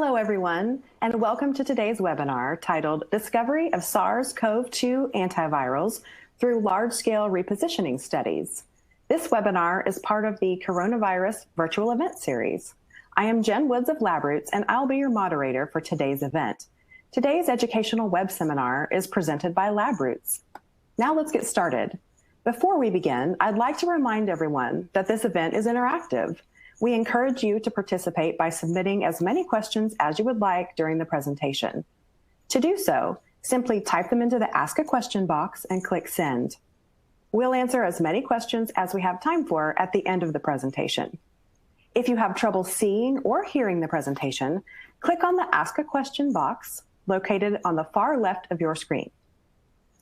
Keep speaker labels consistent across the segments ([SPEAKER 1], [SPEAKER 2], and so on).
[SPEAKER 1] Hello, everyone, and welcome to today's webinar titled Discovery of SARS-CoV-2 Antivirals Through Large-Scale Repositioning Studies. This webinar is part of the Coronavirus Virtual Event Series. I am Jen Woods of Labroots, and I'll be your moderator for today's event. Today's educational web seminar is presented by Labroots. Now let's get started. Before we begin, I'd like to remind everyone that this event is interactive. We encourage you to participate by submitting as many questions as you would like during the presentation. To do so, simply type them into the Ask a Question box and click Send. We'll answer as many questions as we have time for at the end of the presentation. If you have trouble seeing or hearing the presentation, click on the Ask a Question box located on the far left of your screen.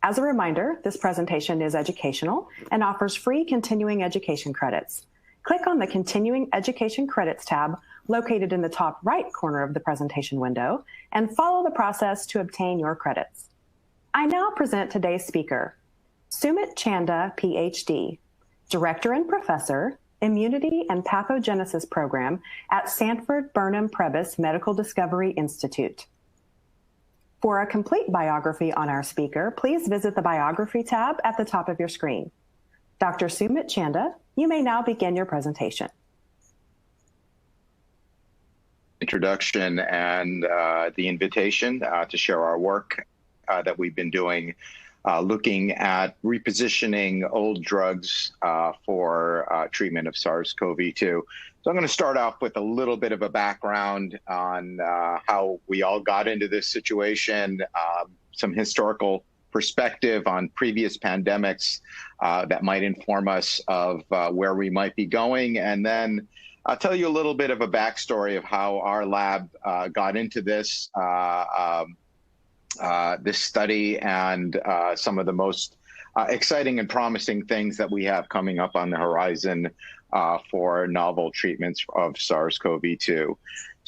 [SPEAKER 1] As a reminder, this presentation is educational and offers free continuing education credits. Click on the Continuing Education Credits tab located in the top right corner of the presentation window and follow the process to obtain your credits. I now present today's speaker, Sumit Chanda, Ph.D., Director and Professor, Immunity and Pathogenesis Program at Sanford Burnham Prebys Medical Discovery Institute. For a complete biography on our speaker, please visit the Biography tab at the top of your screen. Dr. Sumit Chanda, you may now begin your presentation.
[SPEAKER 2] Introduction and the invitation to share our work that we've been doing, looking at repositioning old drugs for treatment of SARS-CoV-2. So I'm going to start off with a little bit of a background on how we all got into this situation, some historical perspective on previous pandemics that might inform us of where we might be going. And then I'll tell you a little bit of a backstory of how our lab got into this, this study and some of the most exciting and promising things that we have coming up on the horizon for novel treatments of SARS-CoV-2.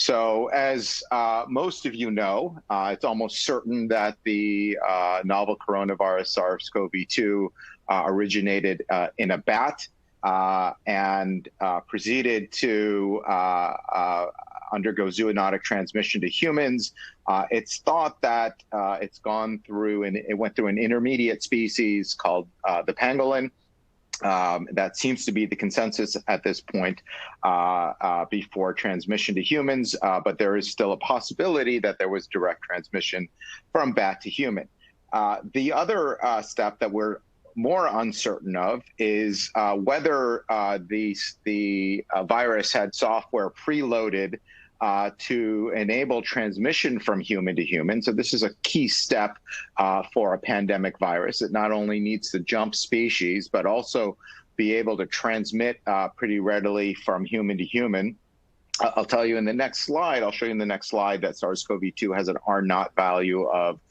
[SPEAKER 2] So as most of you know, it's almost certain that the novel coronavirus SARS-CoV-2 originated in a bat and proceeded to undergo zoonotic transmission to humans. It's thought that it went through an intermediate species called the pangolin. That seems to be the consensus at this point before transmission to humans, but there is still a possibility that there was direct transmission from bat to human. The other step that we're more uncertain of is whether the virus had software preloaded to enable transmission from human to human. So this is a key step for a pandemic virus. It not only needs to jump species, but also be able to transmit pretty readily from human to human. I'll tell you in the next slide, I'll show you in the next slide that SARS-CoV-2 has an R0 value of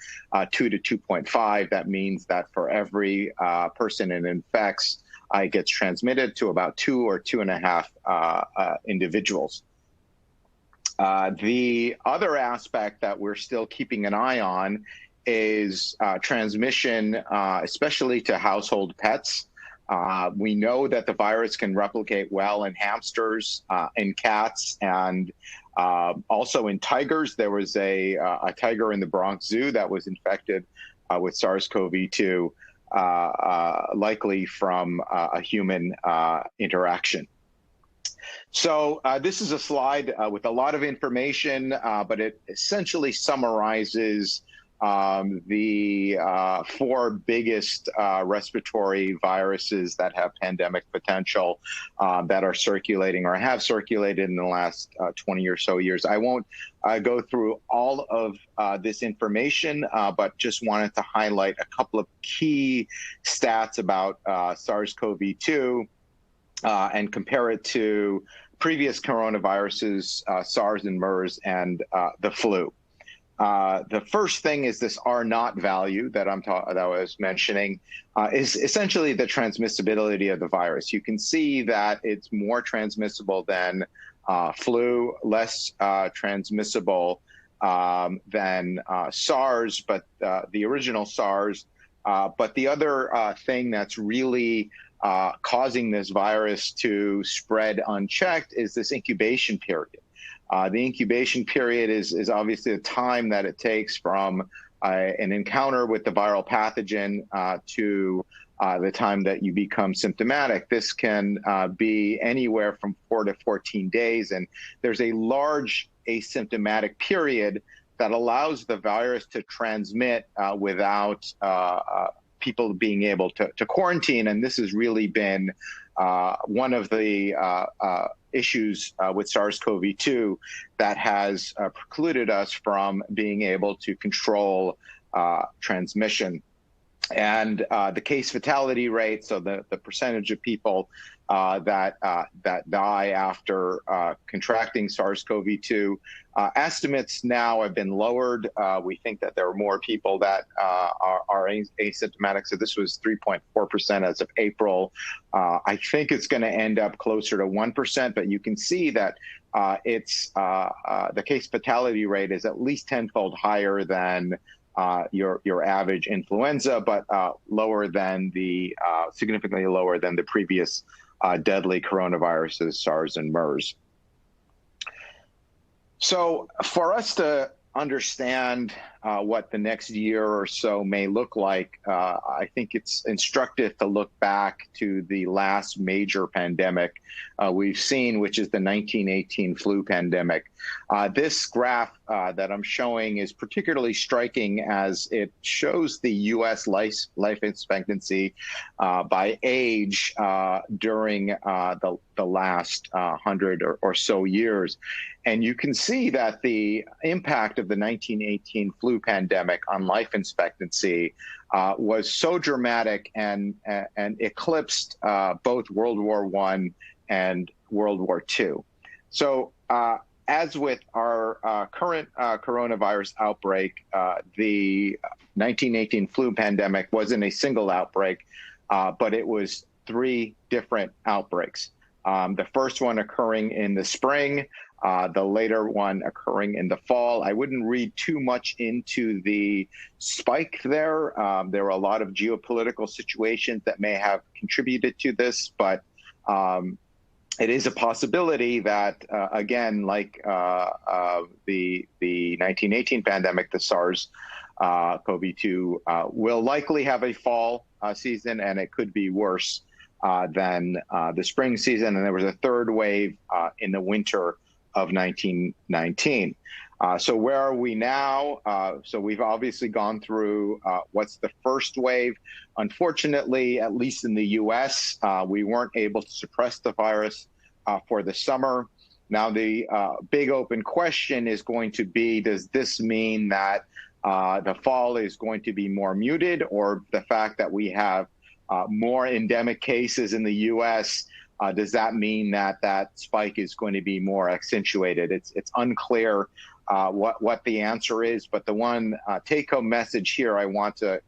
[SPEAKER 2] 2 to 2.5. That means that for every person it infects, it gets transmitted to about 2 or 2.5 individuals. The other aspect that we're still keeping an eye on is transmission, especially to household pets. We know that the virus can replicate well in hamsters, in cats, and also in tigers. There was a tiger in the Bronx Zoo that was infected with SARS-CoV-2, likely from a human interaction. So this is a slide with a lot of information, but it essentially summarizes the 4 biggest respiratory viruses that have pandemic potential that are circulating or have circulated in the last 20 or so years. I won't go through all of this information, but just wanted to highlight a couple of key stats about SARS-CoV-2 and compare it to previous coronaviruses, SARS and MERS, and the flu. The first thing is this R0 value that I was mentioning is essentially the transmissibility of the virus. You can see that it's more transmissible than flu, less transmissible than SARS, but the original SARS. But the other thing that's really causing this virus to spread unchecked is this incubation period. The incubation period is obviously the time that it takes from an encounter with the viral pathogen to the time that you become symptomatic. This can be anywhere from 4 to 14 days, and there's a large asymptomatic period that allows the virus to transmit without people being able to quarantine. And this has really been one of the issues with SARS-CoV-2 that has precluded us from being able to control transmission. And the case fatality rate, so the percentage of people that die after contracting SARS-CoV-2, estimates now have been lowered. We think that there are more people that are asymptomatic. So this was 3.4% as of April. I think it's going to end up closer to 1%, but you can see that the case fatality rate is at least tenfold higher than your average influenza, but significantly lower than the previous deadly coronaviruses, SARS and MERS. So for us to understand what the next year or so may look like, I think it's instructive to look back to the last major pandemic we've seen, which is the 1918 flu pandemic. This graph that I'm showing is particularly striking as it shows the U.S. life expectancy by age during the last 100 or so years. And you can see that the impact of the 1918 flu pandemic on life expectancy was so dramatic and eclipsed both World War I and World War II. So as with our current coronavirus outbreak, the 1918 flu pandemic wasn't a single outbreak, but it was 3 different outbreaks. The first one occurring in the spring, the later one occurring in the fall. I wouldn't read too much into the spike there. There were a lot of geopolitical situations that may have contributed to this, but it is a possibility that, again, like the 1918 pandemic, the SARS-CoV-2 will likely have a fall season, and it could be worse than the spring season. And there was a third wave in the winter of 1919. So where are we now? So we've obviously gone through what's the first wave. Unfortunately, at least in the US, we weren't able to suppress the virus for the summer. Now the big open question is going to be, does this mean that the fall is going to be more muted, or the fact that we have more endemic cases in the US, does that mean that that spike is going to be more accentuated? It's unclear what the answer is, but the one take-home message here I want to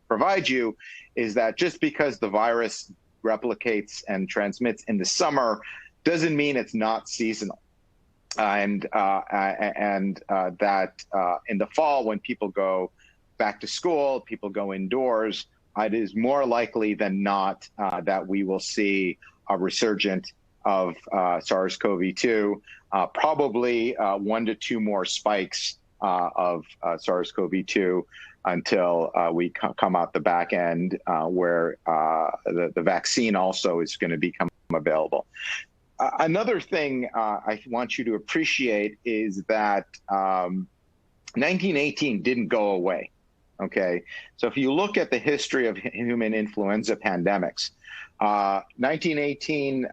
[SPEAKER 2] provide you is that just because the virus replicates and transmits in the summer doesn't mean it's not seasonal. And that in the fall, when people go back to school, people go indoors, it is more likely than not that we will see a resurgence of SARS-CoV-2, probably 1 to 2 more spikes of SARS-CoV-2 until we come out the back end where the vaccine also is going to become available. Another thing I want you to appreciate is that 1918 didn't go away. Okay, so if you look at the history of human influenza pandemics, 1918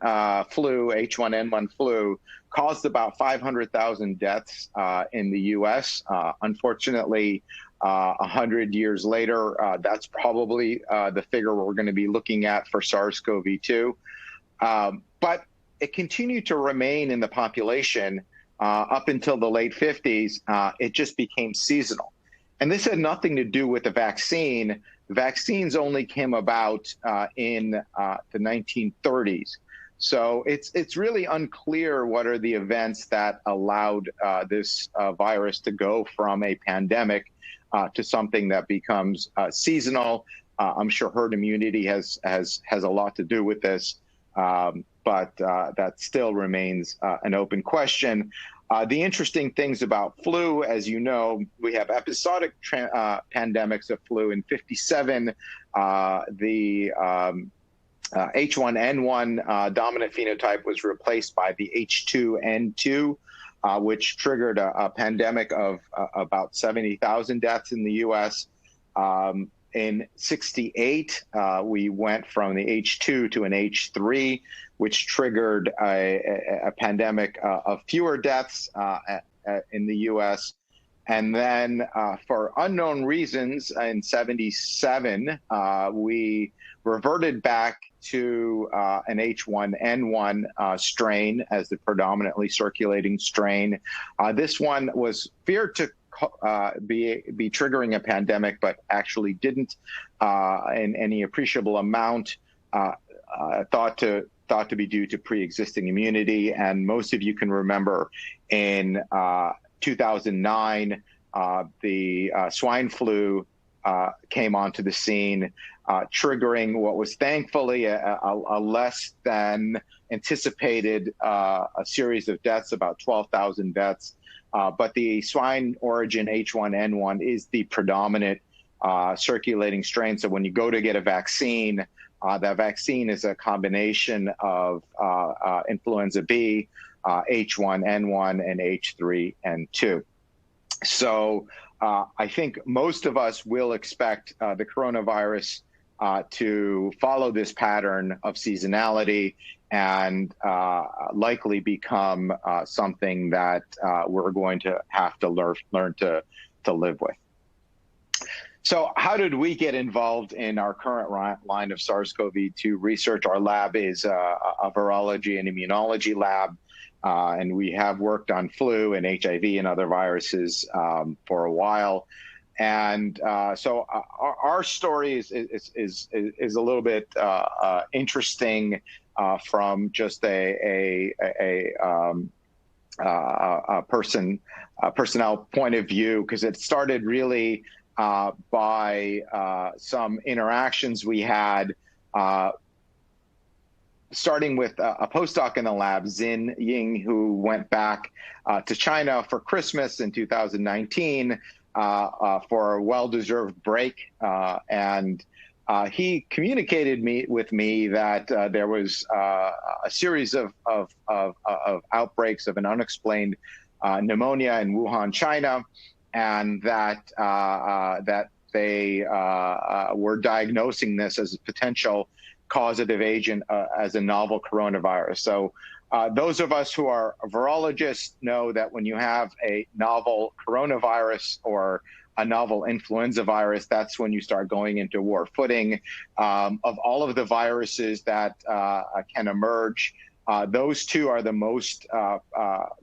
[SPEAKER 2] flu, H1N1 flu, caused about 500,000 deaths in the U.S. Unfortunately, 100 years later, that's probably the figure we're going to be looking at for SARS-CoV-2. But it continued to remain in the population up until the late 50s. It just became seasonal. And this had nothing to do with the vaccine. Vaccines only came about in the 1930s. So it's really unclear what are the events that allowed this virus to go from a pandemic to something that becomes seasonal. I'm sure herd immunity has a lot to do with this. but that still remains an open question. The interesting things about flu, as you know, we have episodic pandemics of flu. In 57, the H1N1 dominant phenotype was replaced by the H2N2, which triggered a pandemic of about 70,000 deaths in the U.S. In 68, we went from the H2 to an H3, which triggered a pandemic of fewer deaths in the U.S. And then for unknown reasons, in 77, we reverted back to an H1N1 strain as the predominantly circulating strain. This one was feared to be triggering a pandemic, but actually didn't in any appreciable amount, thought to be due to pre-existing immunity. And most of you can remember in 2009, the swine flu came onto the scene, triggering what was thankfully a less than anticipated a series of deaths, about 12,000 deaths. But the swine origin H1N1 is the predominant circulating strain. So when you go to get a vaccine, that vaccine is a combination of influenza B, H1N1, and H3N2. So I think most of us will expect the coronavirus to follow this pattern of seasonality and likely become something that we're going to have to learn to live with. So how did we get involved in our current line of SARS-CoV-2 research? Our lab is a virology and immunology lab, and we have worked on flu and HIV and other viruses for a while. And so our story is a little bit interesting from just a personnel point of view, because it started really by some interactions we had, starting with a postdoc in the lab, Xin Ying, who went back to China for Christmas in 2019 for a well-deserved break. And he communicated with me that there was a series of outbreaks of an unexplained pneumonia in Wuhan, China, and that they were diagnosing this as a potential causative agent as a novel coronavirus. So those of us who are virologists know that when you have a novel coronavirus or a novel influenza virus, that's when you start going into war footing. Of all of the viruses that can emerge, those two are the most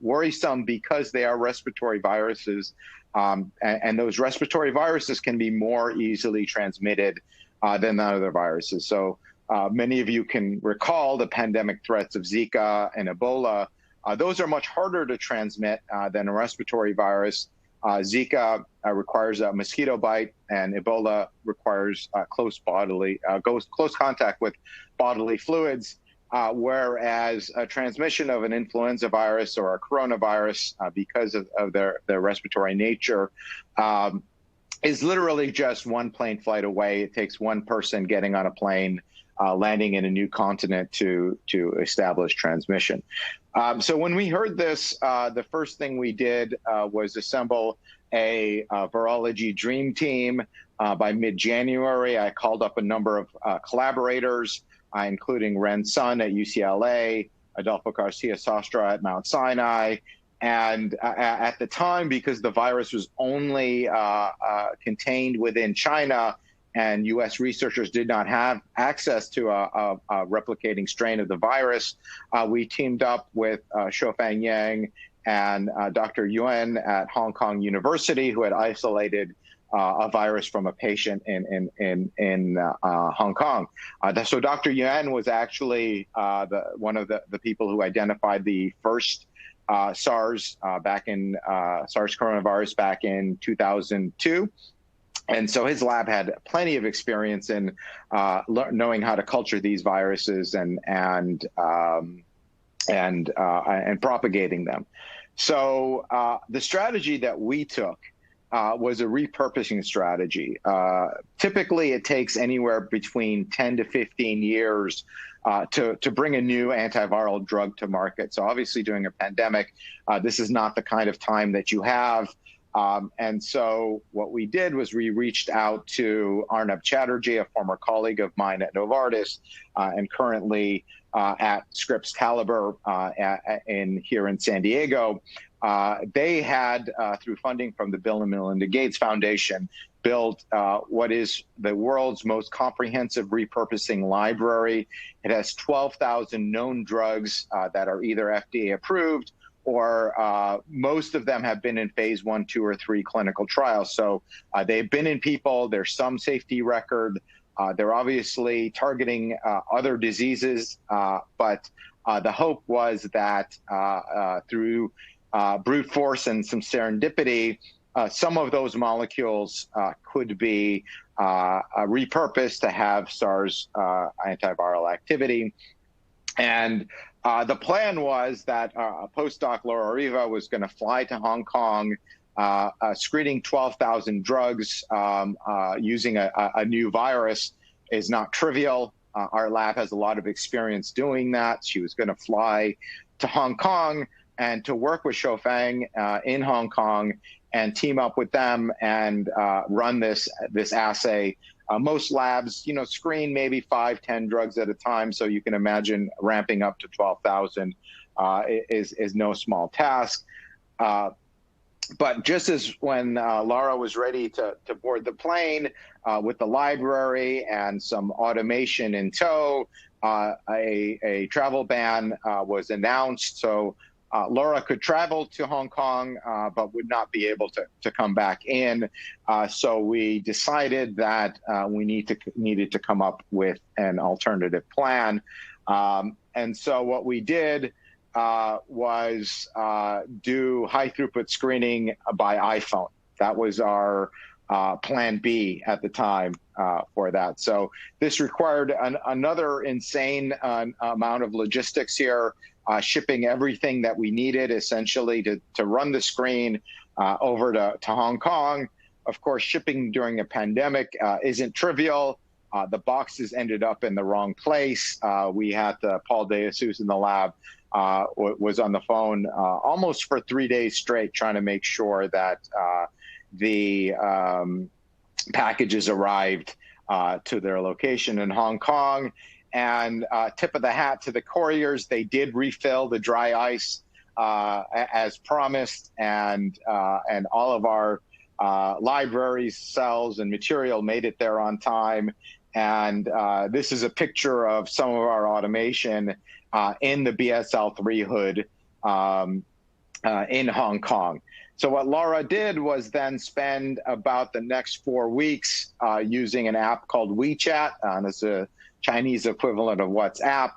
[SPEAKER 2] worrisome because they are respiratory viruses. And those respiratory viruses can be more easily transmitted than the other viruses. So many of you can recall the pandemic threats of Zika and Ebola. Those are much harder to transmit than a respiratory virus. Zika requires a mosquito bite, and Ebola requires close contact with bodily fluids. Whereas a transmission of an influenza virus or a coronavirus, because of their respiratory nature, is literally just one plane flight away. It takes one person getting on a plane, landing in a new continent to establish transmission. So when we heard this, the first thing we did was assemble a virology dream team. By mid-January, I called up a number of collaborators, including Ren Sun at UCLA, Adolfo Garcia Sastra at Mount Sinai. And at the time, because the virus was only contained within China and US researchers did not have access to a replicating strain of the virus, we teamed up with Shofang Yang and Dr. Yuan at Hong Kong University, who had isolated a virus from a patient in Hong Kong. So Dr. Yuan was actually one of the people who identified the first SARS coronavirus back in 2002. And so his lab had plenty of experience in knowing how to culture these viruses and propagating them. So the strategy that we took was a repurposing strategy. Typically, it takes anywhere between 10 to 15 years to bring a new antiviral drug to market. So obviously, during a pandemic, this is not the kind of time that you have. And so what we did was we reached out to Arnab Chatterjee, a former colleague of mine at Novartis, and currently at Scripps Caliber here in San Diego. They had, through funding from the Bill and Melinda Gates Foundation, built what is the world's most comprehensive repurposing library. It has 12,000 known drugs that are either FDA approved, or most of them have been in phase 1, 2, or 3 clinical trials. So they've been in people. There's some safety record. They're obviously targeting other diseases, but the hope was that through brute force and some serendipity, some of those molecules could be repurposed to have SARS antiviral activity. And the plan was that postdoc Laura Riva was going to fly to Hong Kong, screening 12,000 drugs using a new virus is not trivial. Our lab has a lot of experience doing that. She was going to fly to Hong Kong and to work with Shofang in Hong Kong and team up with them and run this assay. Most labs, screen maybe 5, 10 drugs at a time. So you can imagine ramping up to 12,000 is no small task. But just as when Laura was ready to board the plane with the library and some automation in tow, a travel ban was announced. So Laura could travel to Hong Kong, but would not be able to come back in. So we decided that we needed to come up with an alternative plan. And so what we did was do high throughput screening by iPhone. That was our plan B at the time for that. So this required another insane amount of logistics here. Shipping everything that we needed essentially to run the screen over to Hong Kong. Of course, shipping during a pandemic isn't trivial. The boxes ended up in the wrong place. We had Paul DeJesus in the lab was on the phone almost for 3 days straight trying to make sure that the packages arrived to their location in Hong Kong. And tip of the hat to the couriers, they did refill the dry ice as promised, and all of our libraries, cells, and material made it there on time. And this is a picture of some of our automation in the BSL-3 hood in Hong Kong. So what Laura did was then spend about the next 4 weeks using an app called WeChat, and it's a Chinese equivalent of WhatsApp,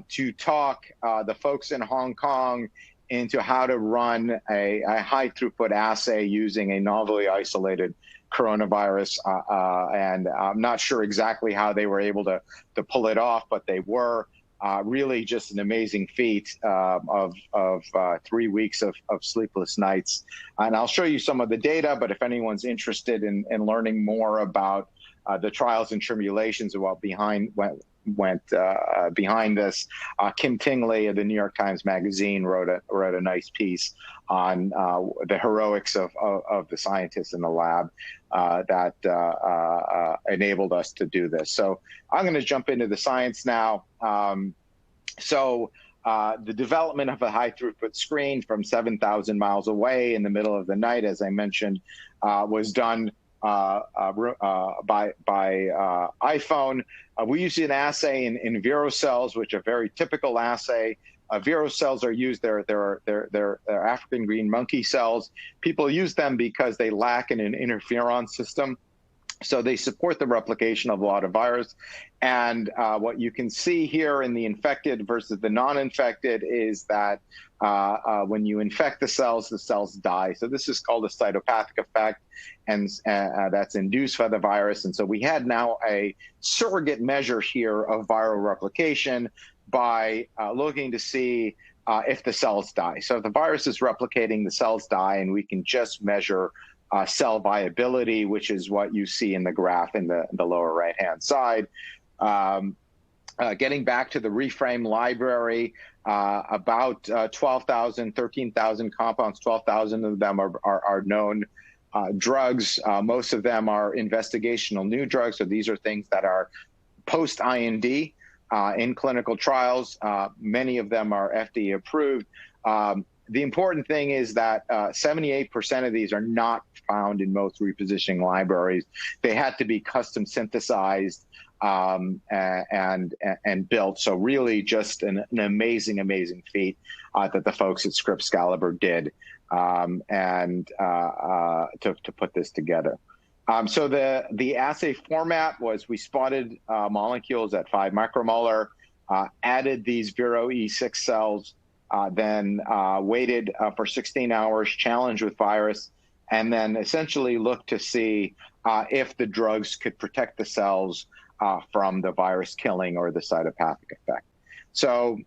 [SPEAKER 2] to talk the folks in Hong Kong into how to run a high throughput assay using a novelly isolated coronavirus. And I'm not sure exactly how they were able to pull it off, but they were. Really just an amazing feat of 3 weeks of sleepless nights. And I'll show you some of the data, but if anyone's interested in learning more about the trials and tribulations of what went behind this, Kim Tingley of the New York Times Magazine wrote a nice piece on the heroics of the scientists in the lab that enabled us to do this. So I'm going to jump into the science now. The development of a high throughput screen from 7,000 miles away in the middle of the night, as I mentioned, was done by iPhone. We use an assay in vero cells, which are a very typical assay. Vero cells are used, they're African green monkey cells. People use them because they lack an interferon system. So they support the replication of a lot of virus. And what you can see here in the infected versus the non-infected is that when you infect the cells die. So this is called a cytopathic effect, and that's induced by the virus. And so we had now a surrogate measure here of viral replication by looking to see if the cells die. So if the virus is replicating, the cells die, and we can just measure cell viability, which is what you see in the graph in the lower right-hand side. Getting back to the reframe library, about 12,000, 13,000 compounds, 12,000 of them are known drugs. Most of them are investigational new drugs. So these are things that are post-IND in clinical trials. Many of them are FDA approved. The important thing is that 78% of these are not found in most repositioning libraries. They had to be custom synthesized and built. So really just an amazing, amazing feat that the folks at Scripps-Gallagher did to put this together. So the assay format was we spotted molecules at 5 micromolar, added these Vero E6 cells, then waited for 16 hours, challenged with virus, and then essentially looked to see if the drugs could protect the cells from the virus killing or the cytopathic effect. So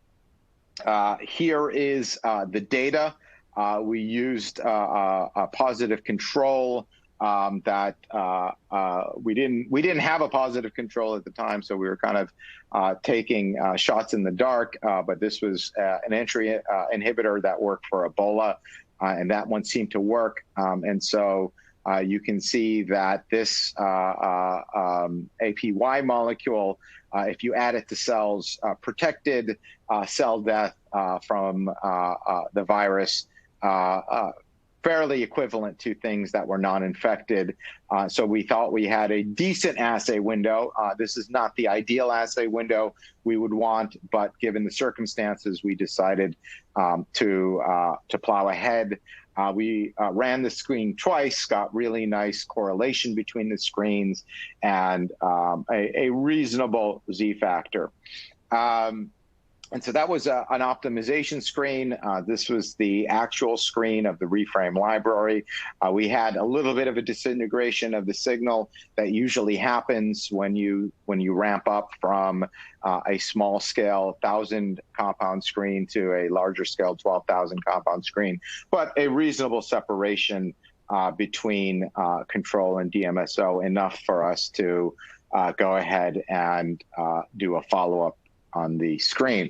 [SPEAKER 2] here is the data. We used a positive control that we didn't have a positive control at the time, so we were kind of taking shots in the dark. But this was an entry inhibitor that worked for Ebola, and that one seemed to work. And so you can see that this APY molecule, if you add it to cells, protected cell death from the virus. Fairly equivalent to things that were non-infected. So we thought we had a decent assay window. This is not the ideal assay window we would want, but given the circumstances, we decided to plow ahead. We ran the screen twice, got really nice correlation between the screens, and a reasonable Z-factor. And so that was an optimization screen. This was the actual screen of the reframe library. We had a little bit of a disintegration of the signal that usually happens when you ramp up from a small scale 1,000 compound screen to a larger scale 12,000 compound screen, but a reasonable separation between control and DMSO, enough for us to go ahead and do a follow-up on the screen.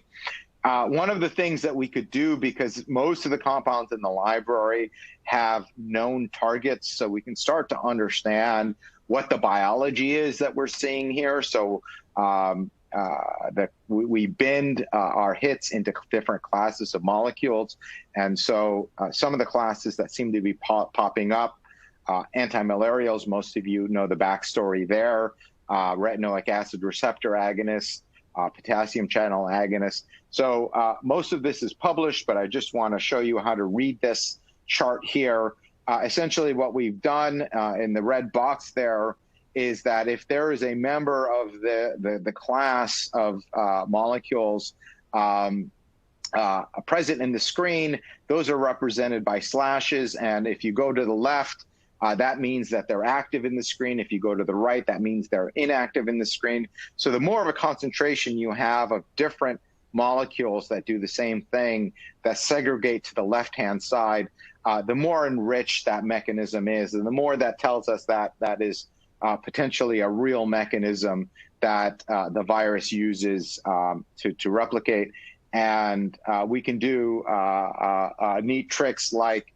[SPEAKER 2] One of the things that we could do, because most of the compounds in the library have known targets, so we can start to understand what the biology is that we're seeing here. So that we bend our hits into different classes of molecules. And so some of the classes that seem to be popping up, antimalarials, most of you know the backstory there, retinoic acid receptor agonists, potassium channel agonist. So most of this is published, but I just want to show you how to read this chart here. Essentially what we've done in the red box there is that if there is a member of the class of molecules present in the screen, those are represented by slashes. And if you go to the left, that means that they're active in the screen. If you go to the right, that means they're inactive in the screen. So the more of a concentration you have of different molecules that do the same thing, that segregate to the left-hand side, the more enriched that mechanism is. And the more that tells us that that is potentially a real mechanism that the virus uses to replicate. And we can do neat tricks like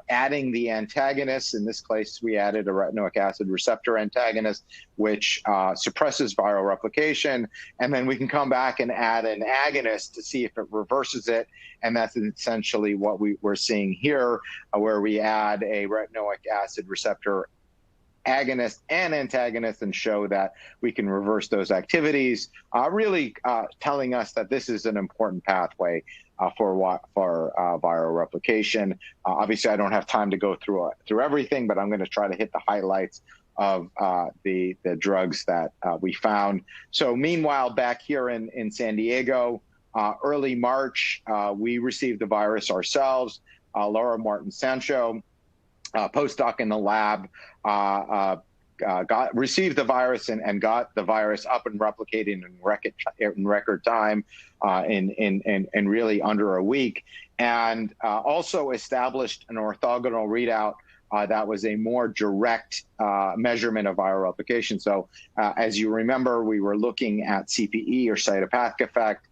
[SPEAKER 2] adding the antagonists. In this case, we added a retinoic acid receptor antagonist, which suppresses viral replication. And then we can come back and add an agonist to see if it reverses it. And that's essentially what we're seeing here, where we add a retinoic acid receptor agonist and antagonist and show that we can reverse those activities, really telling us that this is an important pathway for viral replication. Obviously, I don't have time to go through everything, but I'm going to try to hit the highlights of the drugs that we found. So meanwhile, back here in San Diego, early March, we received the virus ourselves. Laura Martin Sancho, postdoc in the lab, received the virus and got the virus up and replicating in record time, in really under a week, and also established an orthogonal readout that was a more direct measurement of viral replication. So as you remember, we were looking at CPE, or cytopathic effect.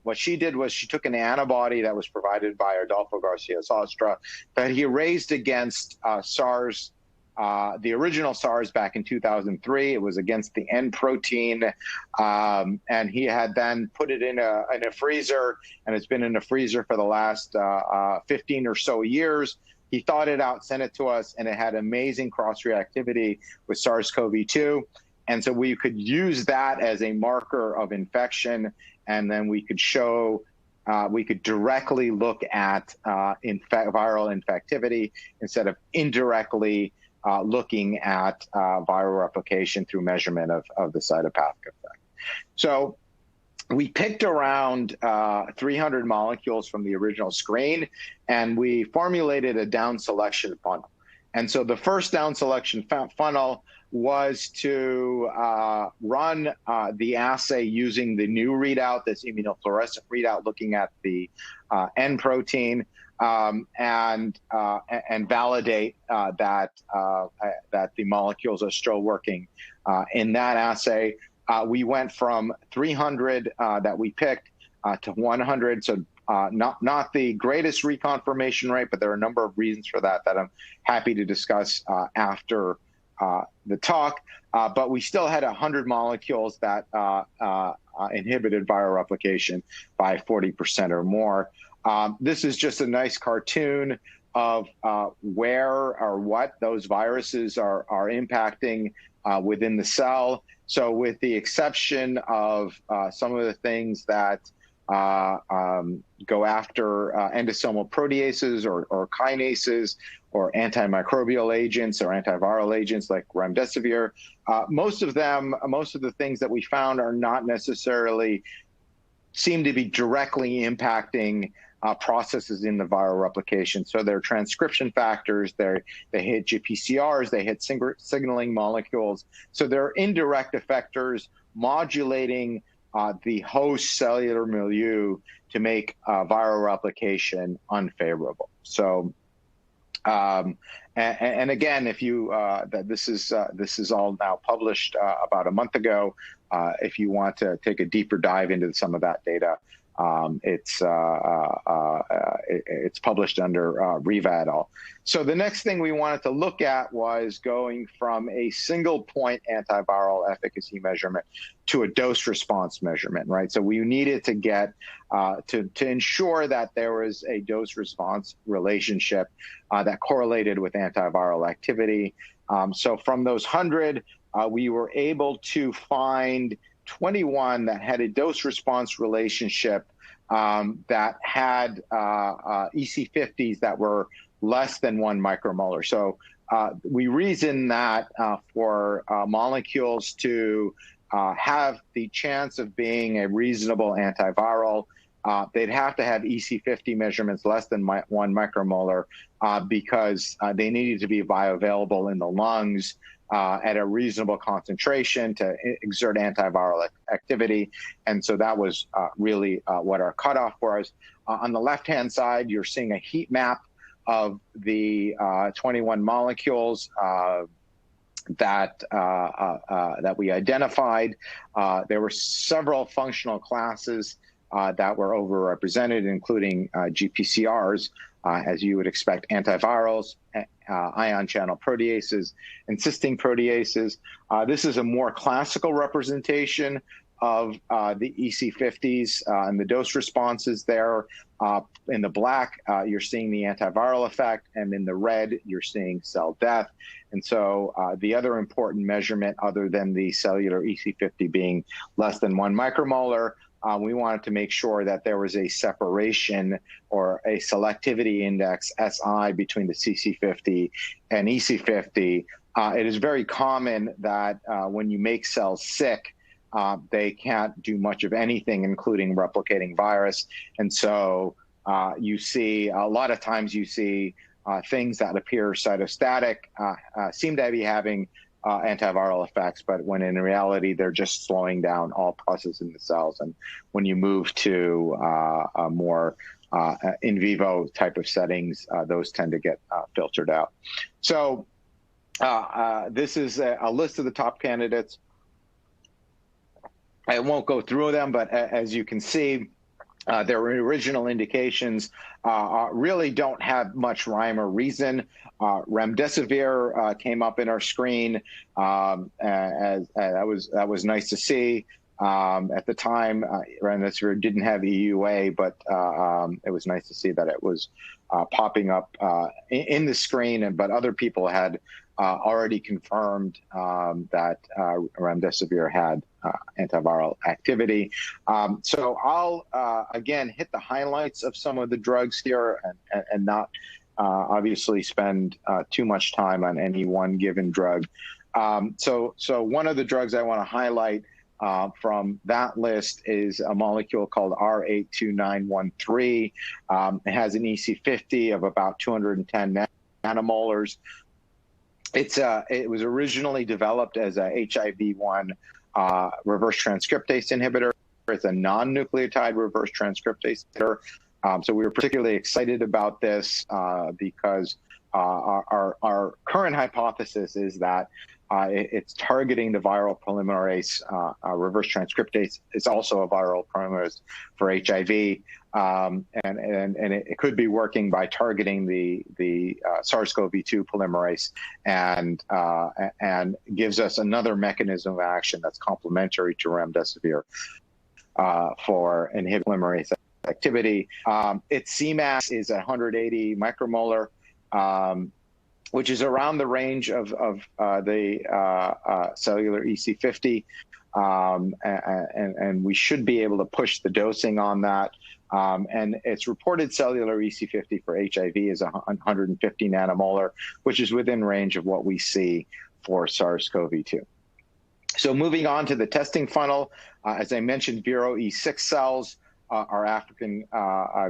[SPEAKER 2] What she did was she took an antibody that was provided by Adolfo Garcia Sastre that he raised against SARS, the original SARS back in 2003. It was against the N protein, and he had then put it in a freezer, and it's been in a freezer for the last 15 or so years. He thawed it out, sent it to us, and it had amazing cross-reactivity with SARS-CoV-2. And so we could use that as a marker of infection, and then we could show, we could directly look at viral infectivity instead of indirectly looking at viral replication through measurement of the cytopathic effect. So we picked around 300 molecules from the original screen, and we formulated a down selection funnel. And so the first down selection funnel was to run the assay using the new readout, this immunofluorescent readout looking at the N protein, and validate that the molecules are still working in that assay. We went from 300 that we picked to 100. So not the greatest reconfirmation rate, but there are a number of reasons for that I'm happy to discuss after the talk. But we still had 100 molecules that inhibited viral replication by 40% or more. This is just a nice cartoon of where or what those viruses are impacting within the cell. So with the exception of some of the things that go after endosomal proteases or kinases or antimicrobial agents or antiviral agents like remdesivir, most of the things that we found are not necessarily seem to be directly impacting processes in the viral replication. So they're transcription factors, they hit GPCRs, they hit signaling molecules. So they're indirect effectors modulating the host cellular milieu to make viral replication unfavorable. So, and again, if you this is all now published about a month ago. If you want to take a deeper dive into some of that data, it's published under Riva et al. So the next thing we wanted to look at was going from a single point antiviral efficacy measurement to a dose response measurement, right? So we needed to get to ensure that there was a dose response relationship that correlated with antiviral activity. So from those 100, we were able to find 21 that had a dose response relationship that had EC50s that were less than 1 micromolar. So we reason that for molecules to have the chance of being a reasonable antiviral, they'd have to have EC50 measurements less than 1 micromolar because they needed to be bioavailable in the lungs at a reasonable concentration to exert antiviral activity. And so that was really what our cutoff was. On the left-hand side, you're seeing a heat map of the 21 molecules that we identified. There were several functional classes that were overrepresented, including GPCRs, as you would expect, antivirals, ion channel proteases, and cysteine proteases. This is a more classical representation of the EC50s and the dose responses there. In the black, you're seeing the antiviral effect, and in the red, you're seeing cell death. And so the other important measurement, other than the cellular EC50 being less than 1 micromolar, we wanted to make sure that there was a separation or a selectivity index, SI, between the CC50 and EC50 it is very common that when you make cells sick, they can't do much of anything, including replicating virus. And so you see, a lot of times you see things that appear cytostatic, seem to be having antiviral effects, but when in reality, they're just slowing down all processes in the cells. And when you move to a more in vivo type of settings, those tend to get filtered out. So this is a list of the top candidates. I won't go through them, but as you can see, their original indications really don't have much rhyme or reason. Remdesivir came up in our screen, as that was nice to see. At the time, remdesivir didn't have EUA, but it was nice to see that it was popping up in the screen. But other people had already confirmed that remdesivir had antiviral activity. So I'll, again, hit the highlights of some of the drugs here and not obviously spend too much time on any one given drug. So one of the drugs I want to highlight from that list is a molecule called R82913. It has an EC50 of about 210 nanomolars. It was originally developed as a HIV-1 reverse transcriptase inhibitor. It's a non-nucleotide reverse transcriptase inhibitor. So we were particularly excited about this because our current hypothesis is that it's targeting the viral polymerase reverse transcriptase. It's also a viral polymerase for HIV, and it could be working by targeting the SARS-CoV-2 polymerase, and gives us another mechanism of action that's complementary to remdesivir for inhibiting polymerase activity. Its Cmax is 180 micromolar. Which is around the range of the cellular EC50, and we should be able to push the dosing on that. And its reported cellular EC50 for HIV is 150 nanomolar, which is within range of what we see for SARS-CoV-2. So moving on to the testing funnel, as I mentioned, Vero E6 cells are African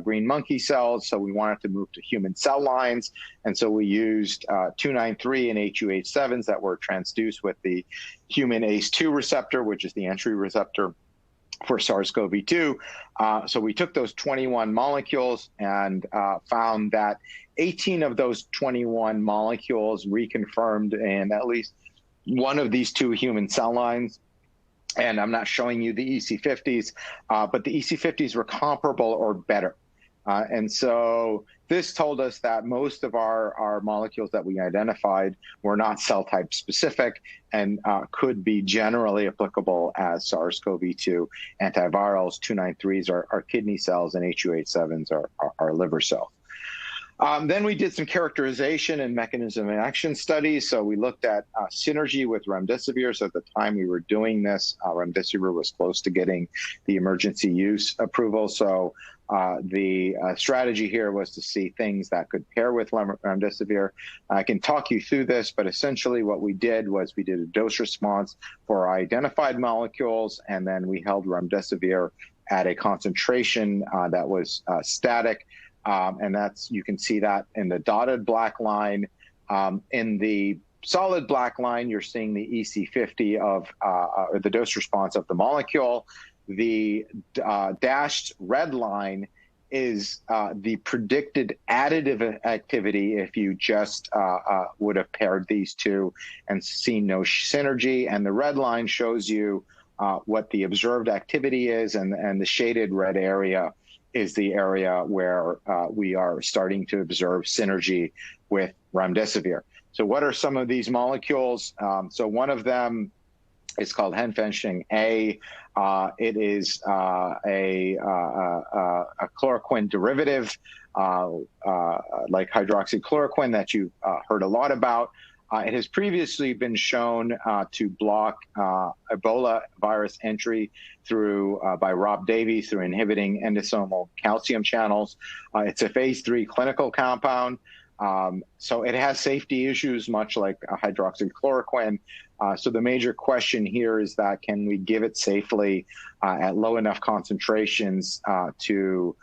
[SPEAKER 2] green monkey cells, so we wanted to move to human cell lines, and so we used 293 and HUH7s that were transduced with the human ACE2 receptor, which is the entry receptor for SARS-CoV-2. So we took those 21 molecules and found that 18 of those 21 molecules reconfirmed in at least one of these two human cell lines. And I'm not showing you the EC50s, but the EC50s were comparable or better. And so this told us that most of our molecules that we identified were not cell type specific and could be generally applicable as SARS-CoV-2 antivirals. 293s are kidney cells, and HUH7s are liver cells. Then we did some characterization and mechanism of action studies. So we looked at synergy with remdesivir. So at the time we were doing this, remdesivir was close to getting the emergency use approval. So the strategy here was to see things that could pair with remdesivir. I can talk you through this, but essentially what we did was we did a dose response for our identified molecules, and then we held remdesivir at a concentration that was static. And you can see that in the dotted black line. In the solid black line, you're seeing the EC50 of, or the dose response of the molecule. The dashed red line is the predicted additive activity if you just would have paired these two and seen no synergy. And the red line shows you what the observed activity is, and the shaded red area is the area where we are starting to observe synergy with remdesivir. So what are some of these molecules? So one of them is called henfenshing A. It is a chloroquine derivative, like hydroxychloroquine that you've heard a lot about. It has previously been shown to block Ebola virus entry through by Rob Davies through inhibiting endosomal calcium channels. It's a phase 3 clinical compound. So it has safety issues, much like hydroxychloroquine. So the major question here is that can we give it safely at low enough concentrations to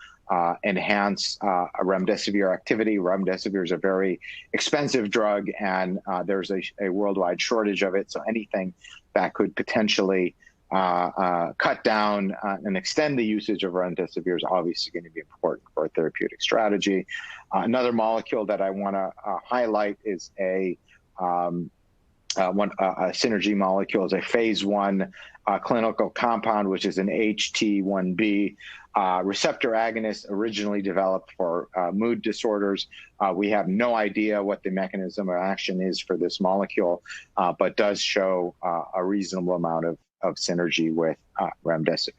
[SPEAKER 2] enhance remdesivir activity? Remdesivir is a very expensive drug, and there's a worldwide shortage of it. So anything that could potentially cut down and extend the usage of remdesivir is obviously going to be important for a therapeutic strategy. Another molecule that I want to highlight is a synergy molecule, is a phase 1 clinical compound, which is an HT1B receptor agonist, originally developed for mood disorders. We have no idea what the mechanism of action is for this molecule, but does show a reasonable amount of synergy with remdesivir.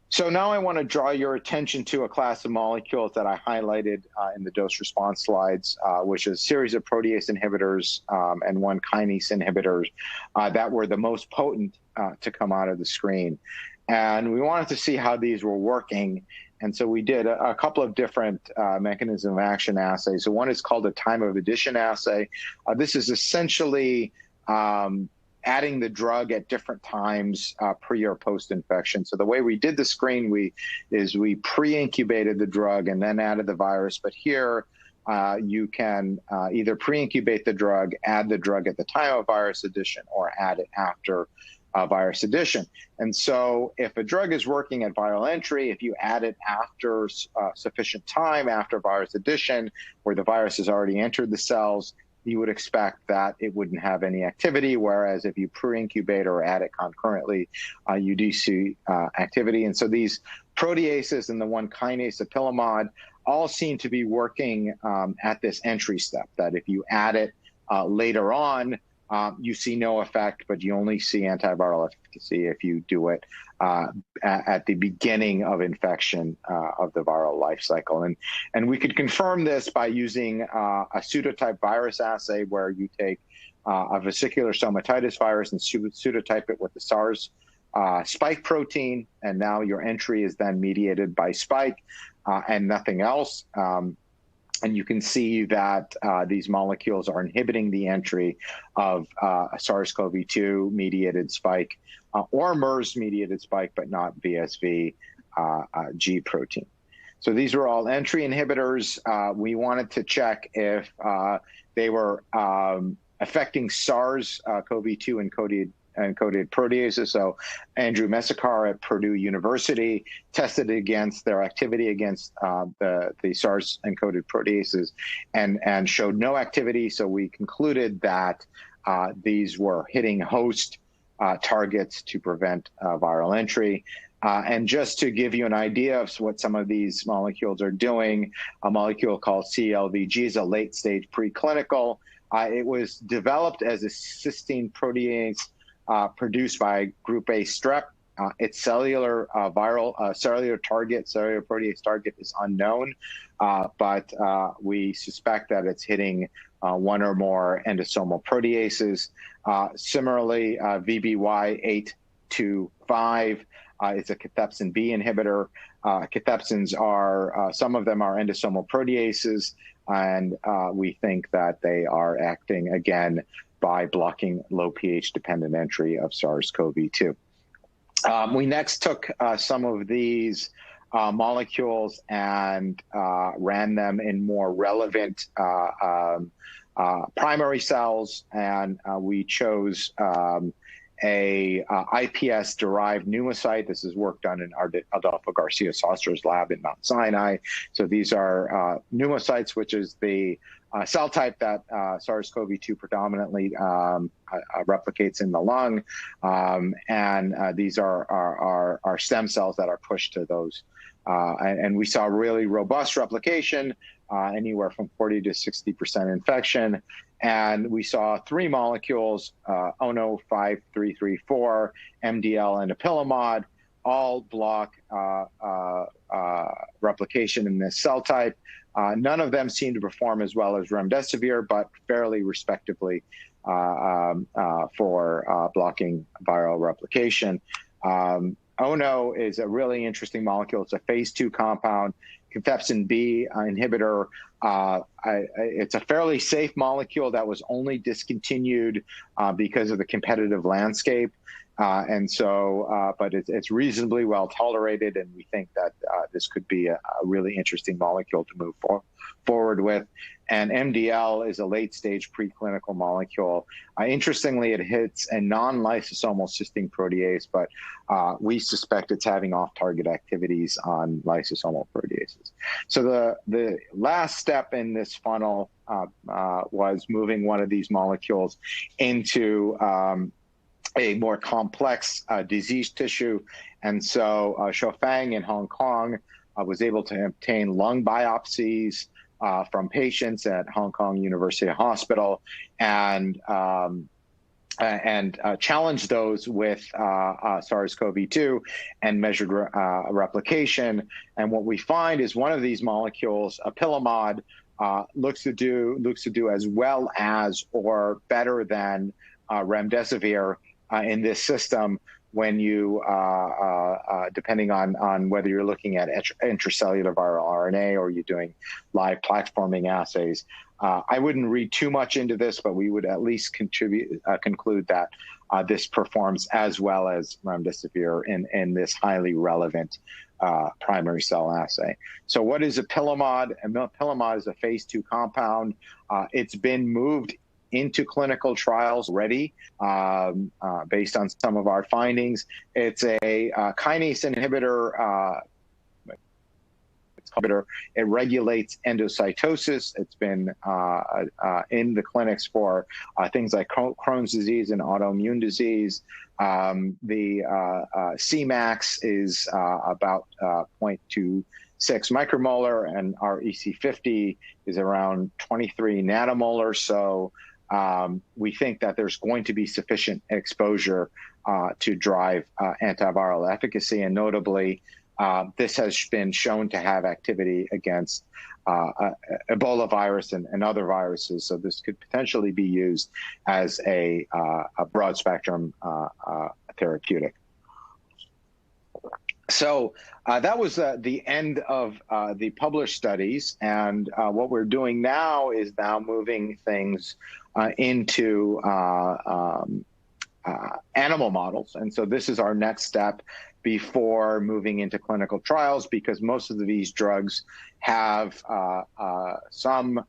[SPEAKER 2] So now I want to draw your attention to a class of molecules that I highlighted in the dose response slides, which is a series of protease inhibitors and one kinase inhibitors that were the most potent to come out of the screen. And we wanted to see how these were working. And so we did a couple of different mechanism of action assays. So one is called a time of addition assay. This is essentially adding the drug at different times pre or post-infection. So the way we did the screen we pre-incubated the drug and then added the virus. But here you can either pre-incubate the drug, add the drug at the time of virus addition, or add it after virus addition. And so if a drug is working at viral entry, if you add it after sufficient time after virus addition, where the virus has already entered the cells, you would expect that it wouldn't have any activity, whereas if you pre-incubate or add it concurrently, you do see activity. And so these proteases and the one kinase apilamod all seem to be working at this entry step, that if you add it later on, you see no effect, but you only see antiviral efficacy if you do it at the beginning of infection of the viral life cycle. And we could confirm this by using a pseudotype virus assay, where you take a vesicular stomatitis virus and pseudotype it with the SARS spike protein, and now your entry is then mediated by spike and nothing else. And you can see that these molecules are inhibiting the entry of a SARS-CoV-2 mediated spike or MERS mediated spike, but not VSV G protein. So these were all entry inhibitors. We wanted to check if they were affecting SARS-CoV-2 encoded proteases. So Andrew Messakar at Purdue University tested against their activity against the SARS encoded proteases and showed no activity. So we concluded that these were hitting host targets to prevent viral entry. And just to give you an idea of what some of these molecules are doing, a molecule called CLVG is a late stage preclinical. It was developed as a cysteine protease produced by group A strep. Its cellular cellular protease target is unknown, but we suspect that it's hitting one or more endosomal proteases. Similarly, VBY825 is a cathepsin B inhibitor. Cathepsins are, some of them are endosomal proteases, and we think that they are acting again by blocking low pH dependent entry of SARS-CoV-2. We next took some of these molecules and ran them in more relevant primary cells, and we chose a IPS-derived pneumocyte. This is work done in Adolfo Garcia Saucer's lab in Mount Sinai. So these are pneumocytes, which is the cell type that SARS-CoV-2 predominantly replicates in the lung, and these are stem cells that are pushed to those. And we saw really robust replication, anywhere from 40 to 60% infection. And we saw three molecules, ONO 5334, MDL, and apilamod, all block replication in this cell type. None of them seem to perform as well as remdesivir, but fairly respectively for blocking viral replication. ONO is a really interesting molecule. It's a phase 2 compound cathepsin B inhibitor. It's a fairly safe molecule that was only discontinued because of the competitive landscape. But it's reasonably well tolerated, and we think that this could be a really interesting molecule to move forward with. And MDL is a late-stage preclinical molecule. Interestingly, it hits a non-lysosomal cysteine protease, but we suspect it's having off-target activities on lysosomal proteases. So the last step in this funnel was moving one of these molecules into a more complex disease tissue. And so Shofang in Hong Kong was able to obtain lung biopsies from patients at Hong Kong University Hospital and challenged those with SARS-CoV-2 and measured replication. And what we find is one of these molecules, apilimod, looks to do as well as or better than remdesivir in this system when you, depending on whether you're looking at intracellular viral RNA or you're doing live plaque-forming assays. I wouldn't read too much into this, but we would at least conclude that this performs as well as remdesivir in this highly relevant primary cell assay. So what is apilimod? Apilimod is a phase 2 compound. It's been moved into clinical trials already based on some of our findings. It's a kinase inhibitor. It regulates endocytosis. It's been in the clinics for things like Crohn's disease and autoimmune disease. The Cmax is about 0.26 micromolar, and our EC50 is around 23 nanomolar. So we think that there's going to be sufficient exposure to drive antiviral efficacy, and notably, this has been shown to have activity against Ebola virus and other viruses. So this could potentially be used as a broad spectrum therapeutic. So that was the end of the published studies. And what we're doing now is moving things into animal models. And so this is our next step before moving into clinical trials, because most of these drugs have some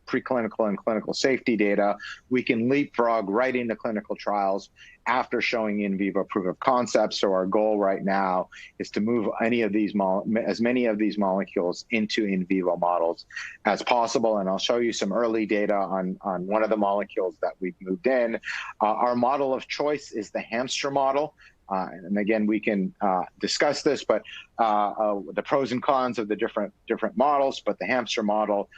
[SPEAKER 2] preclinical and clinical safety data. We can leapfrog right into clinical trials after showing in vivo proof of concept. So our goal right now is to move as many of these molecules into in vivo models as possible. And I'll show you some early data on one of the molecules that we've moved in. Our model of choice is the hamster model. And again, we can discuss this, but the pros and cons of the different models. But the hamster model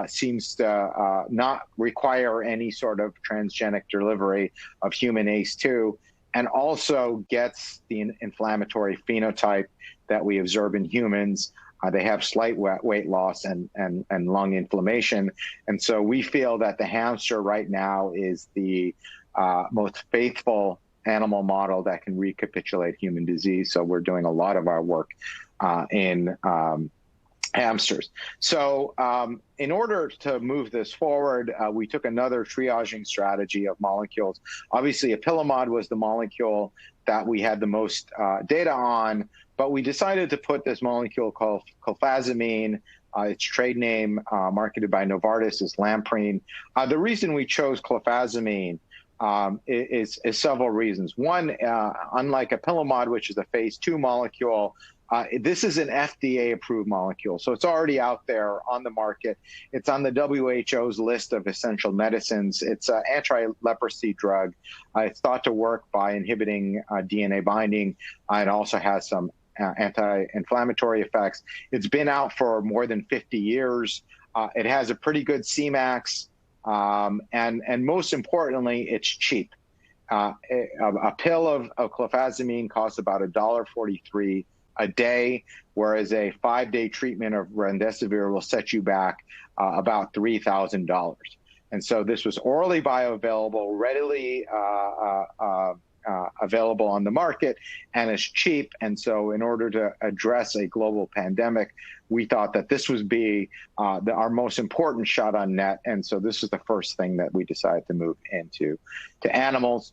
[SPEAKER 2] seems to not require any sort of transgenic delivery of human ACE2, and also gets the inflammatory phenotype that we observe in humans. They have slight weight loss and lung inflammation. And so we feel that the hamster right now is the most faithful animal model that can recapitulate human disease. So we're doing a lot of our work in hamsters. So in order to move this forward, we took another triaging strategy of molecules. Obviously, apilimod was the molecule that we had the most data on, but we decided to put this molecule called clofazimine. Its trade name, marketed by Novartis, is Lamprine. The reason we chose clofazimine is several reasons. One, unlike apilimod, which is a phase 2 molecule, this is an FDA-approved molecule, so it's already out there on the market. It's on the WHO's list of essential medicines. It's an anti-leprosy drug. It's thought to work by inhibiting DNA binding. It also has some anti-inflammatory effects. It's been out for more than 50 years. It has a pretty good Cmax. And most importantly, it's cheap. A pill of clofazimine costs about $1.43 a day, whereas a 5-day treatment of remdesivir will set you back about $3,000. And so this was orally bioavailable, readily available on the market, and it's cheap. And so in order to address a global pandemic, we thought that this would be our most important shot on net. And so this is the first thing that we decided to move into animals.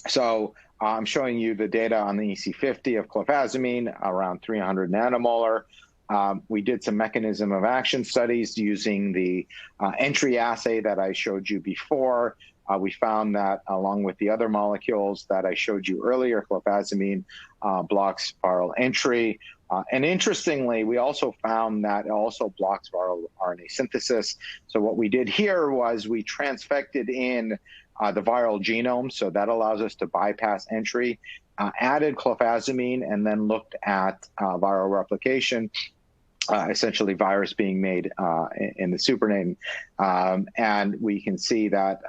[SPEAKER 2] So I'm showing you the data on the EC50 of clofazimine, around 300 nanomolar. We did some mechanism of action studies using the entry assay that I showed you before. We found that along with the other molecules that I showed you earlier, clofazimine blocks viral entry. And interestingly, we also found that it also blocks viral RNA synthesis. So what we did here was we transfected in the viral genome, so that allows us to bypass entry, added clofazimine, and then looked at viral replication, essentially virus being made in the supername. And we can see that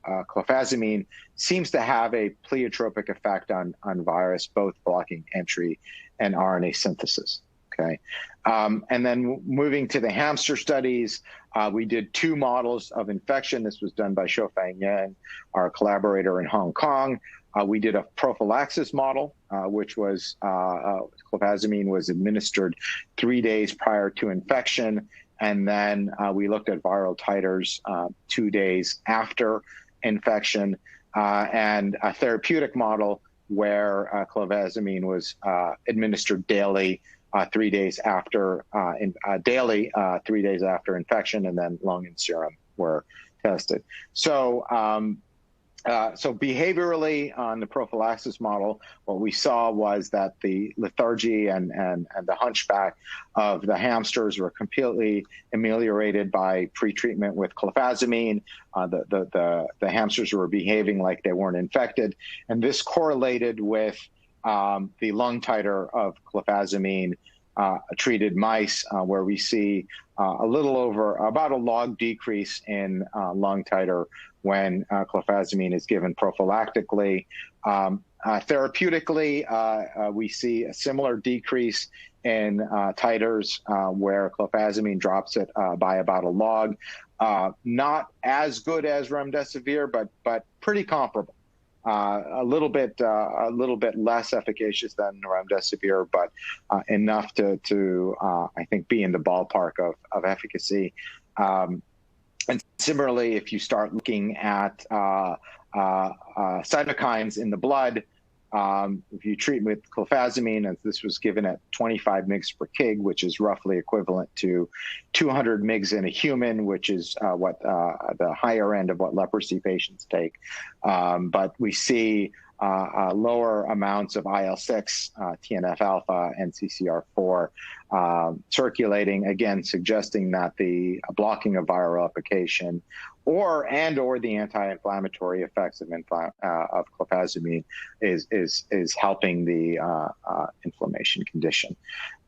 [SPEAKER 2] clofazimine seems to have a pleiotropic effect on virus, both blocking entry and RNA synthesis. Okay, and then moving to the hamster studies, we did 2 models of infection. This was done by Shofang Yang, our collaborator in Hong Kong. We did a prophylaxis model, which was clofazimine was administered 3 days prior to infection. And then we looked at viral titers 2 days after infection, and a therapeutic model where clofazimine was administered daily 3 days after 3 days after infection, and then lung and serum were tested. So so behaviorally on the prophylaxis model, what we saw was that the lethargy and the hunchback of the hamsters were completely ameliorated by pretreatment with clofazimine. The hamsters were behaving like they weren't infected, and this correlated with the lung titer of clofazimine treated mice, where we see a little over about a log decrease in lung titer when clofazimine is given prophylactically. Therapeutically, we see a similar decrease in titers where clofazimine drops it by about a log. Not as good as remdesivir, but pretty comparable. A little bit less efficacious than remdesivir, but enough to I think be in the ballpark of efficacy. And similarly, if you start looking at cytokines in the blood, if you treat with clofazimine, and this was given at 25 mg per kg, which is roughly equivalent to 200 mg in a human, which is what the higher end of what leprosy patients take. But we see lower amounts of IL-6, TNF-alpha, and CCR4 circulating, again, suggesting that the blocking of viral replication or the anti-inflammatory effects of clofazimine is helping the inflammation condition.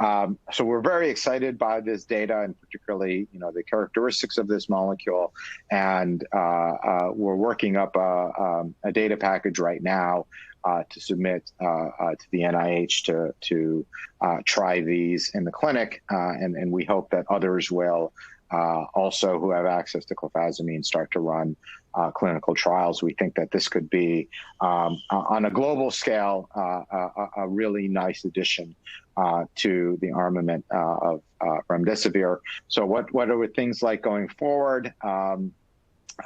[SPEAKER 2] So we're very excited by this data, and particularly, the characteristics of this molecule. And we're working up a data package right now to submit to the NIH to try these in the clinic, and we hope that others will also, who have access to clofazimine, start to run clinical trials. We think that this could be, on a global scale, a really nice addition to the armament of remdesivir. So what are things like going forward?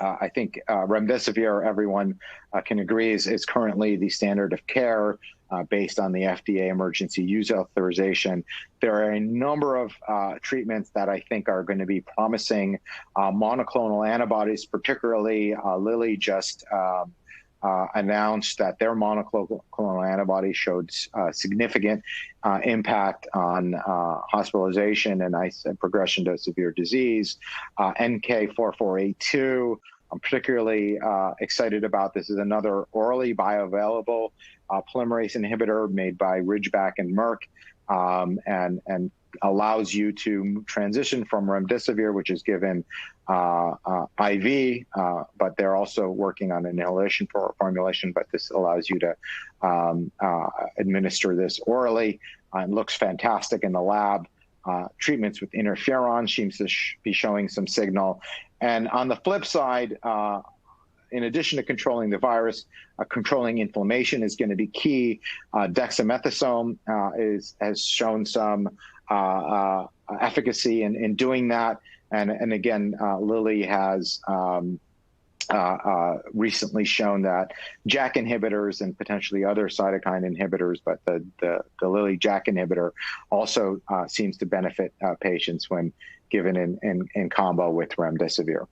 [SPEAKER 2] I think remdesivir, everyone can agree, is currently the standard of care based on the FDA emergency use authorization. There are a number of treatments that I think are going to be promising. Monoclonal antibodies, particularly Lilly just announced that their monoclonal antibody showed significant impact on hospitalization and progression to severe disease. NK4482, I'm particularly excited about. This is another orally bioavailable polymerase inhibitor made by Ridgeback and Merck, and allows you to transition from remdesivir, which is given IV, but they're also working on an inhalation formulation, but this allows you to administer this orally. It looks fantastic in the lab. Treatments with interferon seems to be showing some signal. And on the flip side, in addition to controlling the virus, controlling inflammation is going to be key. Dexamethasone has shown some efficacy in doing that. And again, Lilly has recently shown that JAK inhibitors and potentially other cytokine inhibitors, but the Lilly JAK inhibitor also seems to benefit patients when given in combo with remdesivir.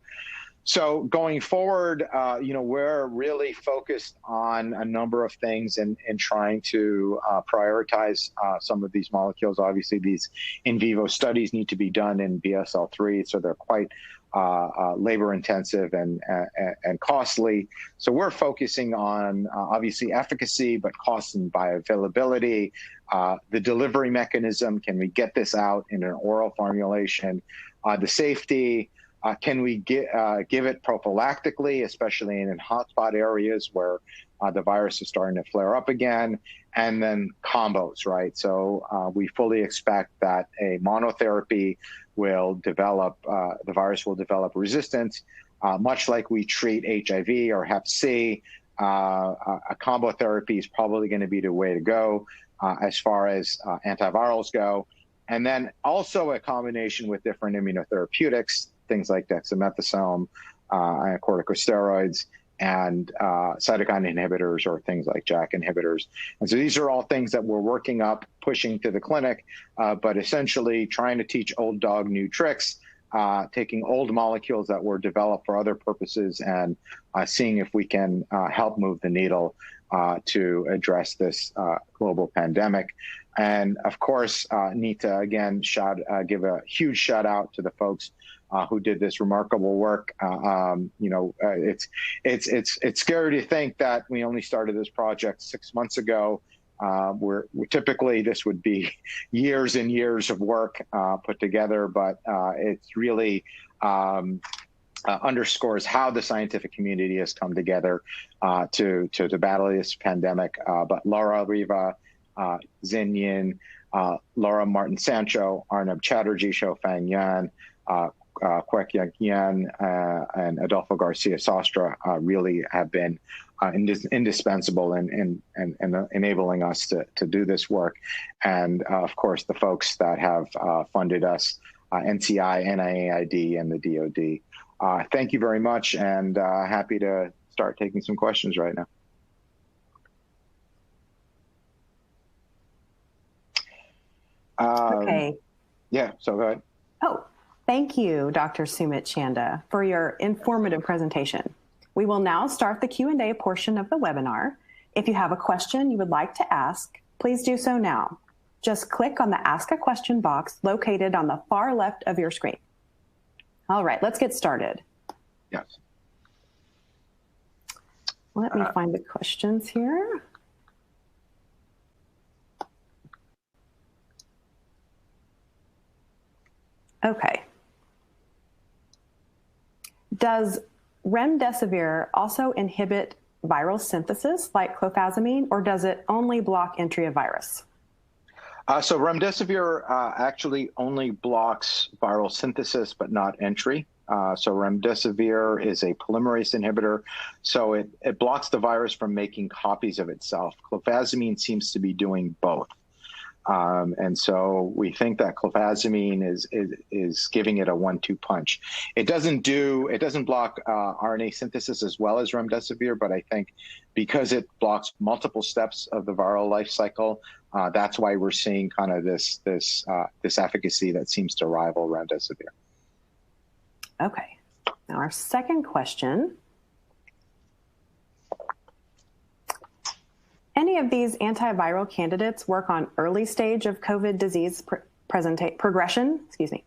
[SPEAKER 2] So going forward, we're really focused on a number of things and trying to prioritize some of these molecules. Obviously, these in vivo studies need to be done in BSL-3, so they're quite labor intensive and costly. So we're focusing on obviously efficacy, but cost and bioavailability, the delivery mechanism. Can we get this out in an oral formulation? The safety. Can we give it prophylactically, especially in hotspot areas where the virus is starting to flare up again? And then combos, right? So we fully expect that a monotherapy will develop, the virus will develop resistance, much like we treat HIV or Hep C. A combo therapy is probably going to be the way to go as far as antivirals go. And then also a combination with different immunotherapeutics, things like dexamethasone, corticosteroids, and cytokine inhibitors, or things like JAK inhibitors. And so these are all things that we're working up, pushing to the clinic, but essentially trying to teach old dog new tricks, taking old molecules that were developed for other purposes and seeing if we can help move the needle to address this global pandemic. And of course, need to again give a huge shout out to the folks who did this remarkable work. It's scary to think that we only started this project 6 months ago. We're typically this would be years and years of work put together, but it's really underscores how the scientific community has come together to battle this pandemic. But Laura Riva, Xin Yin, Laura Martin Sancho, Arnab Chatterjee, Shofang Yan, Kwek Yang Yan, and Adolfo Garcia Sastra really have been indispensable in enabling us to do this work. And of course, the folks that have funded us, NCI, NIAID, and the DoD. Thank you very much, and happy to start taking some questions right now.
[SPEAKER 1] Okay.
[SPEAKER 2] Yeah, so go ahead.
[SPEAKER 1] Oh, thank you, Dr. Sumit Chanda, for your informative presentation. We will now start the Q&A portion of the webinar. If you have a question you would like to ask, please do so now. Just click on the Ask a Question box located on the far left of your screen. All right, let's get started.
[SPEAKER 2] Yes.
[SPEAKER 1] Let me find the questions here. Okay. Does remdesivir also inhibit viral synthesis like clofazimine, or does it only block entry of virus?
[SPEAKER 2] So remdesivir actually only blocks viral synthesis, but not entry. So remdesivir is a polymerase inhibitor, so it blocks the virus from making copies of itself. Clofazimine seems to be doing both. And so we think that clofazimine is giving it a 1-2 punch. It doesn't block RNA synthesis as well as remdesivir, but I think because it blocks multiple steps of the viral life cycle, that's why we're seeing kind of this efficacy that seems to rival remdesivir.
[SPEAKER 1] Okay. Now our second question. Any of these antiviral candidates work on early stage of COVID disease progression? Excuse me.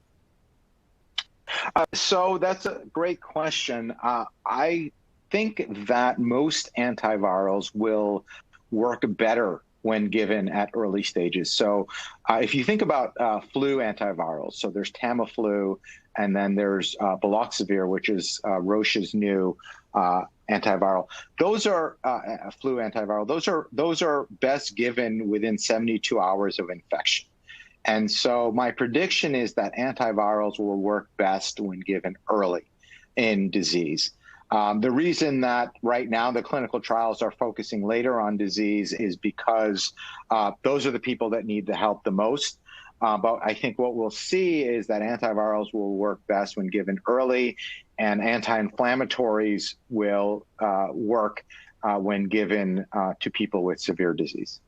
[SPEAKER 2] So that's a great question. I think that most antivirals will work better when given at early stages. So if you think about flu antivirals, so there's Tamiflu, and then there's baloxavir, which is Roche's new antiviral. Those are flu antiviral. Those are best given within 72 hours of infection. And so my prediction is that antivirals will work best when given early in disease. The reason that right now the clinical trials are focusing later on disease is because those are the people that need the help the most. But I think what we'll see is that antivirals will work best when given early, and anti-inflammatories will work when given to people with severe disease.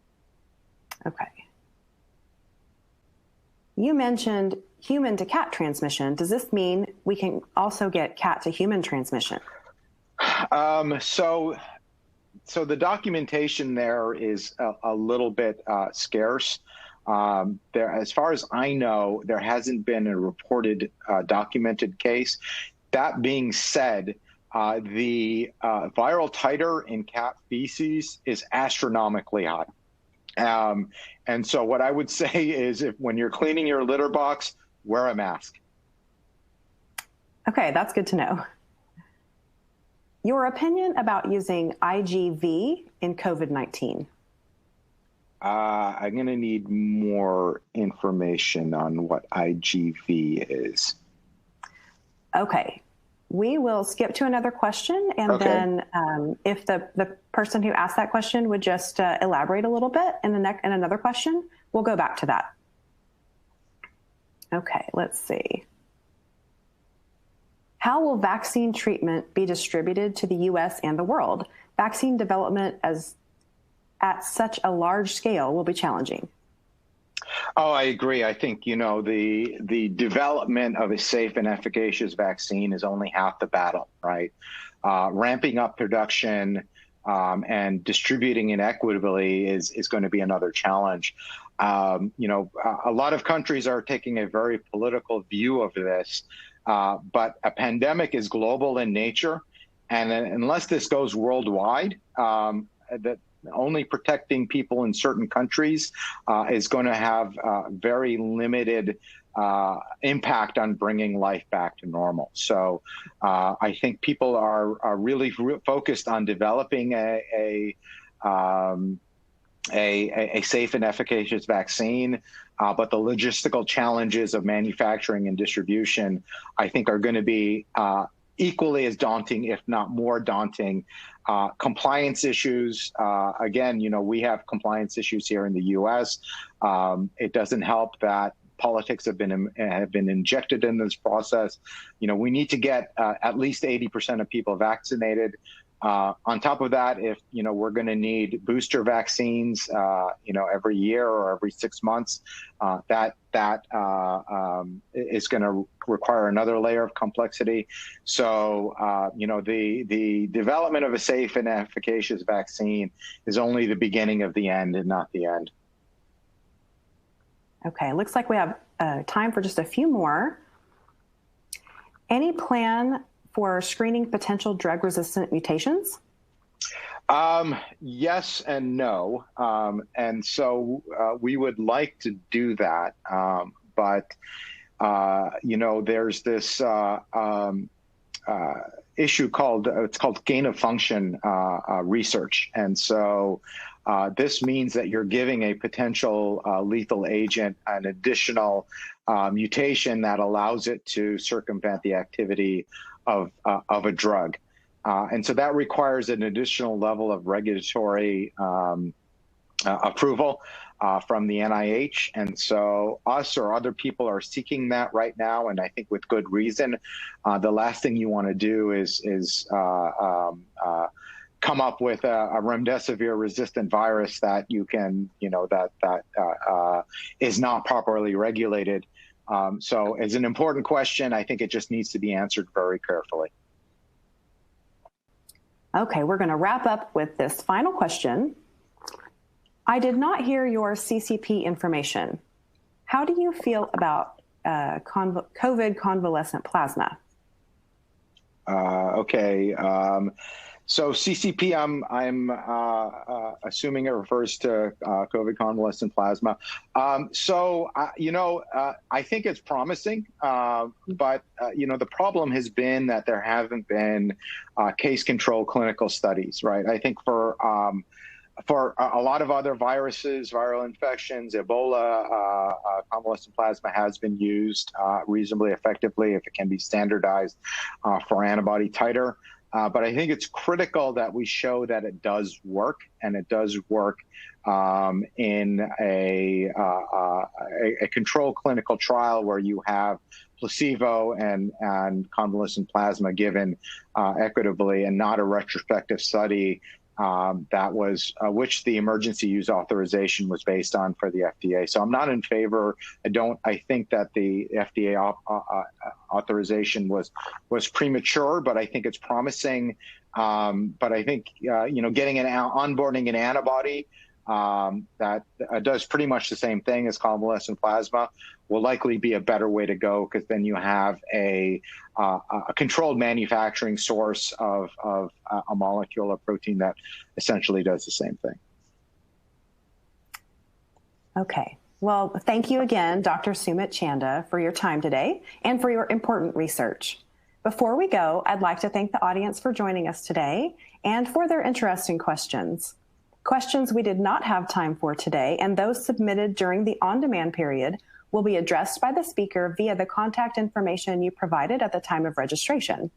[SPEAKER 1] Okay. You mentioned human to cat transmission. Does this mean we can also get cat to human transmission?
[SPEAKER 2] So the documentation there is a little bit scarce. As far as I know, there hasn't been a reported documented case. That being said, the viral titer in cat feces is astronomically high. And so what I would say is, when you're cleaning your litter box, wear a mask.
[SPEAKER 1] Okay, that's good to know. Your opinion about using IgV in COVID-19?
[SPEAKER 2] I'm going to need more information on what IgV is.
[SPEAKER 1] Okay. We will skip to another question, and then if the person who asked that question would just elaborate a little bit in another question, we'll go back to that. Okay, let's see. How will vaccine treatment be distributed to the U.S. and the world? Vaccine development at such a large scale will be challenging.
[SPEAKER 2] Oh, I agree. I think, the development of a safe and efficacious vaccine is only half the battle, right? Ramping up production and distributing it equitably is going to be another challenge. A lot of countries are taking a very political view of this, but a pandemic is global in nature. And unless this goes worldwide, that only protecting people in certain countries is going to have very limited impact on bringing life back to normal. So I think people are really focused on developing a safe and efficacious vaccine, but the logistical challenges of manufacturing and distribution, I think, are going to be equally as daunting, if not more daunting. Compliance issues, again, we have compliance issues here in the U.S. It doesn't help that politics have been injected in this process. We need to get at least 80% of people vaccinated. On top of that, if we're going to need booster vaccines, every year or every 6 months, that is going to require another layer of complexity. So, the development of a safe and efficacious vaccine is only the beginning of the end and not the end.
[SPEAKER 1] Okay, looks like we have time for just a few more. Any plan for screening potential drug-resistant mutations?
[SPEAKER 2] Yes and no. And so we would like to do that. But there's this issue called gain of function research. And so this means that you're giving a potential lethal agent an additional mutation that allows it to circumvent the activity of a drug. And so that requires an additional level of regulatory approval from the NIH. And so us or other people are seeking that right now, and I think with good reason. The last thing you want to do is come up with a remdesivir-resistant virus that you can, that is not properly regulated. So it's an important question. I think it just needs to be answered very carefully.
[SPEAKER 1] Okay, we're going to wrap up with this final question. I did not hear your CCP information. How do you feel about COVID convalescent plasma?
[SPEAKER 2] Okay. So CCP, I'm assuming it refers to COVID convalescent plasma. I think it's promising, but the problem has been that there haven't been case control clinical studies, right? I think for a lot of other viruses, viral infections, Ebola, convalescent plasma has been used reasonably effectively if it can be standardized for antibody titer. But I think it's critical that we show that it does work, and it does work in a controlled clinical trial where you have placebo and convalescent plasma given equitably, and not a retrospective study that was which the emergency use authorization was based on for the FDA. So I'm not in favor. I think that the FDA authorization was premature, but I think it's promising. But I think getting onboarding an antibody that does pretty much the same thing as convalescent plasma will likely be a better way to go, because then you have a controlled manufacturing source of a molecule or protein that essentially does the same thing.
[SPEAKER 1] Okay. Well, thank you again, Dr. Sumit Chanda, for your time today and for your important research. Before we go, I'd like to thank the audience for joining us today and for their interesting questions. Questions we did not have time for today, and those submitted during the on-demand period, will be addressed by the speaker via the contact information you provided at the time of registration.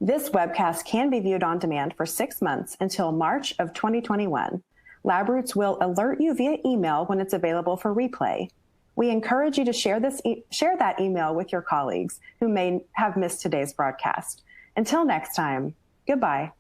[SPEAKER 1] This webcast can be viewed on demand for 6 months until March of 2021. Labroots will alert you via email when it's available for replay. We encourage you to share that email with your colleagues who may have missed today's broadcast. Until next time, goodbye.